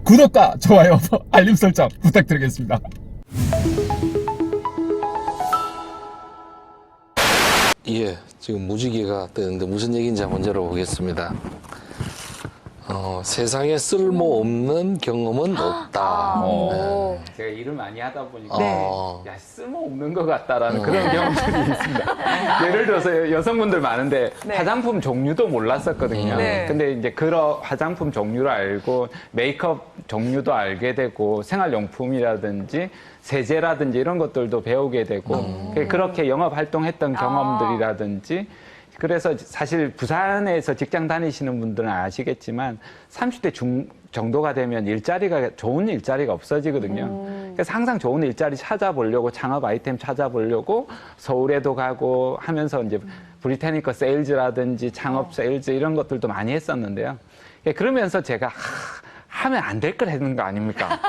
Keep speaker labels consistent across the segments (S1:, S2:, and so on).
S1: 구독과 좋아요, 알림 설정 부탁드리겠습니다.
S2: 예, 지금 무지개가 뜨는데 무슨 얘기인지 먼저 보겠습니다. 세상에 쓸모없는 경험은 없다.
S3: 제가 일을 많이 하다 보니까
S2: 네.
S3: 야, 쓸모없는 것 같다라는 그런 경험들이 있습니다. 예를 들어서 여성분들 많은데 화장품 종류도 몰랐었거든요. 근데 이제 그런 화장품 종류를 알고 메이크업 종류도 알게 되고 생활용품이라든지 세제라든지 이런 것들도 배우게 되고 그렇게 영업 활동했던 경험들이라든지 그래서 사실 부산에서 직장 다니시는 분들은 아시겠지만 30대 중 정도가 되면 좋은 일자리가 없어지거든요. 그래서 항상 좋은 일자리 찾아보려고 창업 아이템 찾아보려고 서울에도 가고 하면서 이제 브리타니커 세일즈라든지 창업 세일즈 이런 것들도 많이 했었는데요. 그러면서 제가 하면 안 될 걸 했는 거 아닙니까?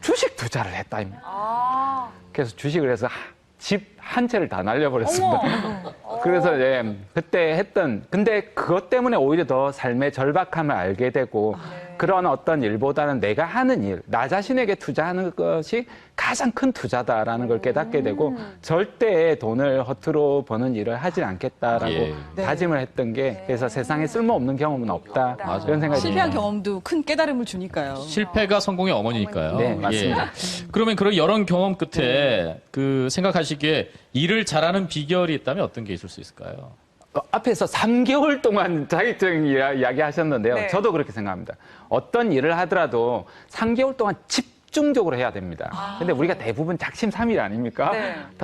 S3: 주식 투자를 했다. 그래서 주식을 해서 집 한 채를 다 날려버렸습니다. 그래서 그때 근데 그것 때문에 오히려 더 삶의 절박함을 알게 되고 그런 어떤 일보다는 내가 하는 일, 나 자신에게 투자하는 것이 가장 큰 투자다라는 걸 깨닫게 되고 절대 돈을 허투루 버는 일을 하지 않겠다라고 다짐을 했던 게 그래서 세상에 쓸모없는 경험은 없다. 그런 생각이
S4: 실패한
S3: 듭니다.
S4: 경험도 큰 깨달음을 주니까요.
S5: 실패가 성공의 어머니니까요.
S3: 네, 맞습니다.
S5: 그러면 그런 여러 경험 끝에 그 생각하시기에 일을 잘하는 비결이 있다면 어떤 게 있을 수 있을까요?
S3: 앞에서 3개월 동안 자격증 이야기 하셨는데요. 저도 그렇게 생각합니다. 어떤 일을 하더라도 3개월 동안 집중적으로 해야 됩니다. 근데 우리가 대부분 작심삼일 아닙니까?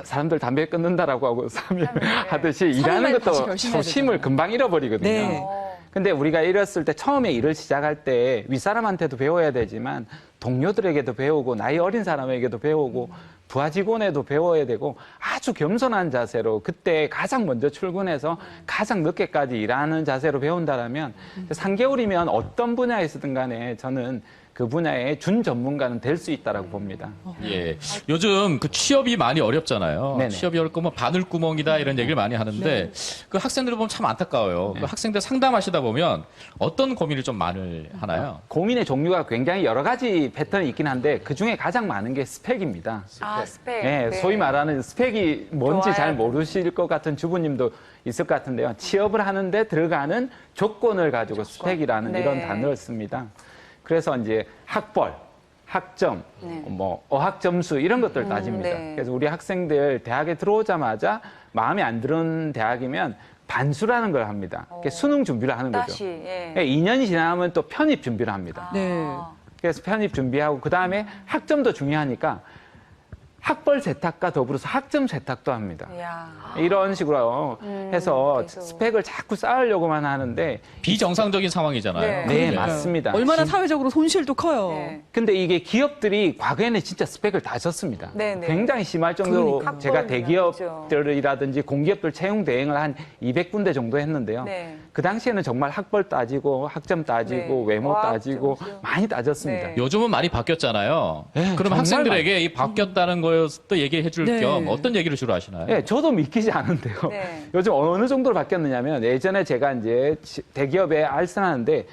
S3: 사람들 담배 끊는다라고 하고 3일 하듯이 일하는
S4: 다시
S3: 것도
S4: 결심해야
S3: 초심을
S4: 되잖아요.
S3: 금방 잃어버리거든요.
S4: 네.
S3: 근데 우리가 이랬을 때 처음에 일을 시작할 때 윗사람한테도 배워야 되지만 동료들에게도 배우고 나이 어린 사람에게도 배우고 부하 직원에도 배워야 되고 아주 겸손한 자세로 그때 가장 먼저 출근해서 가장 늦게까지 일하는 자세로 배운다라면 3개월이면 어떤 분야에서든 간에 저는 그 분야의 준 전문가는 될 수 있다라고 봅니다.
S5: 예. 요즘 그 취업이 많이 어렵잖아요.
S3: 네네.
S5: 취업이 어렵고 뭐 바늘구멍이다 이런 얘기를 많이 하는데 그 학생들을 보면 참 안타까워요. 그 학생들 상담하시다 보면 어떤 고민을 좀 많이 하나요?
S3: 고민의 종류가 굉장히 여러 가지 패턴이 있긴 한데 그중에 가장 많은 게 스펙입니다.
S6: 스펙.
S3: 네, 소위 말하는 스펙이 뭔지
S6: 좋아요.
S3: 잘 모르실 것 같은 주부님도 있을 것 같은데요. 취업을 하는데 들어가는 조건을 가지고 스펙이라는
S6: 네.
S3: 이런 단어를 씁니다. 그래서 이제 학벌, 학점, 뭐 어학 점수 이런 것들 따집니다.
S6: 네.
S3: 그래서 우리 학생들 대학에 들어오자마자 마음에 안 드는 대학이면 반수라는 걸 합니다. 수능 준비를 하는 거죠.
S6: 다시, 예.
S3: 2년이 지나면 또 편입 준비를 합니다.
S4: 네.
S3: 그래서 편입 준비하고 그다음에 학점도 중요하니까 학벌 세탁과 더불어서 학점 세탁도 합니다.
S6: 이야.
S3: 이런 식으로 해서
S6: 계속.
S3: 스펙을 자꾸 쌓으려고만 하는데
S5: 비정상적인 상황이잖아요.
S3: 네, 맞습니다.
S4: 얼마나 사회적으로 손실도 커요.
S6: 네.
S3: 근데 이게 기업들이 과거에는 진짜 스펙을 다 졌습니다.
S6: 네네.
S3: 굉장히 심할 정도로
S6: 그러니까.
S3: 제가
S6: 학벌이나
S3: 대기업들이라든지 공기업들 채용 대행을 한 200군데 정도 했는데요.
S6: 네.
S3: 그 당시에는 정말 학벌 따지고 학점 따지고
S6: 네.
S3: 외모
S6: 어학
S3: 따지고
S6: 점수.
S3: 많이 따졌습니다.
S6: 네.
S5: 요즘은 많이 바뀌었잖아요.
S3: 네,
S5: 그럼
S3: 정말
S5: 학생들에게 이 바뀌었다는 걸 또 얘기해 줄
S4: 네.
S5: 겸 어떤 얘기를 주로 하시나요?
S3: 네, 저도 믿기지 않은데요.
S6: 네.
S3: 요즘 어느 정도로 바뀌었느냐면 예전에 제가 이제 대기업에 알선하는데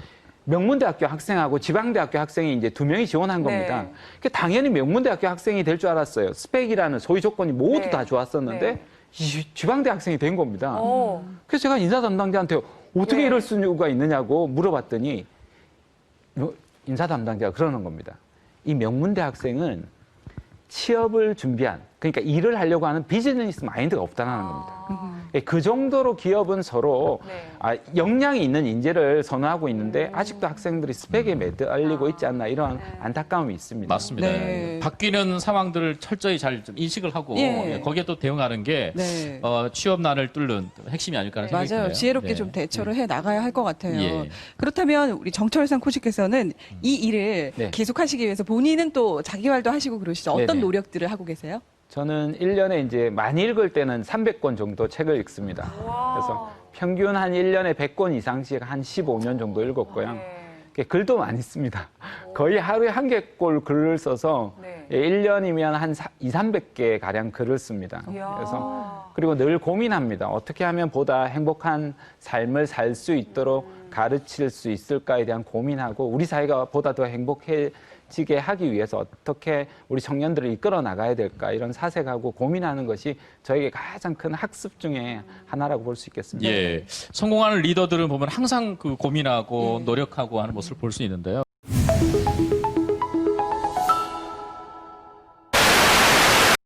S3: 명문대학교 학생하고 지방대학교 학생이 이제 2명이 지원한 겁니다.
S6: 네.
S3: 그 당연히 명문대학교 학생이 될 줄 알았어요. 스펙이라는 소위 조건이 모두
S6: 네.
S3: 다 좋았었는데
S6: 네.
S3: 지방대 학생이 된 겁니다.
S6: 오.
S3: 그래서 제가 인사 담당자한테 어떻게
S6: 네.
S3: 이럴 수가 있느냐고 물어봤더니 인사 담당자가 그러는 겁니다. 이 명문대 학생은 취업을 준비한 그러니까 일을 하려고 하는 비즈니스 마인드가 없다는 겁니다. 그 정도로 기업은 서로
S6: 네.
S3: 역량이 있는 인재를 선호하고 있는데 아직도 학생들이 스펙에 매달리고 있지 않나 이런 안타까움이 있습니다.
S5: 맞습니다.
S4: 네.
S5: 바뀌는 상황들을 철저히 잘 좀 인식을 하고
S4: 예.
S5: 거기에 또 대응하는 게
S4: 네.
S5: 취업난을 뚫는 핵심이 아닐까 하는 생각이 드네요.
S4: 맞아요. 지혜롭게
S5: 네.
S4: 좀 대처를 해 나가야 할 것 같아요.
S5: 예.
S4: 그렇다면 우리 정철상 코치께서는 이 일을
S3: 네.
S4: 계속하시기 위해서 본인은 또 자기활도 하시고 그러시죠. 어떤
S3: 네네.
S4: 노력들을 하고 계세요?
S3: 저는 1년에 이제 많이 읽을 때는 300권 정도 책을 읽습니다. 그래서 평균 한 1년에 100권 이상씩 한 15년 정도 읽었고요.
S6: 네.
S3: 글도 많이 씁니다. 거의 하루에 한 개꼴 글을 써서
S6: 네.
S3: 1년이면 한 200~300개 가량 글을 씁니다.
S6: 이야.
S3: 그래서 그리고 늘 고민합니다. 어떻게 하면 보다 행복한 삶을 살 수 있도록 가르칠 수 있을까에 대한 고민하고 우리 사회가 보다 더 행복해지게 하기 위해서 어떻게 우리 청년들을 이끌어 나가야 될까 이런 사색하고 고민하는 것이 저에게 가장 큰 학습 중에 하나라고 볼 수 있겠습니다.
S5: 예. 성공하는 리더들을 보면 항상 그 고민하고 노력하고 하는 모습을 볼 수 있는데요.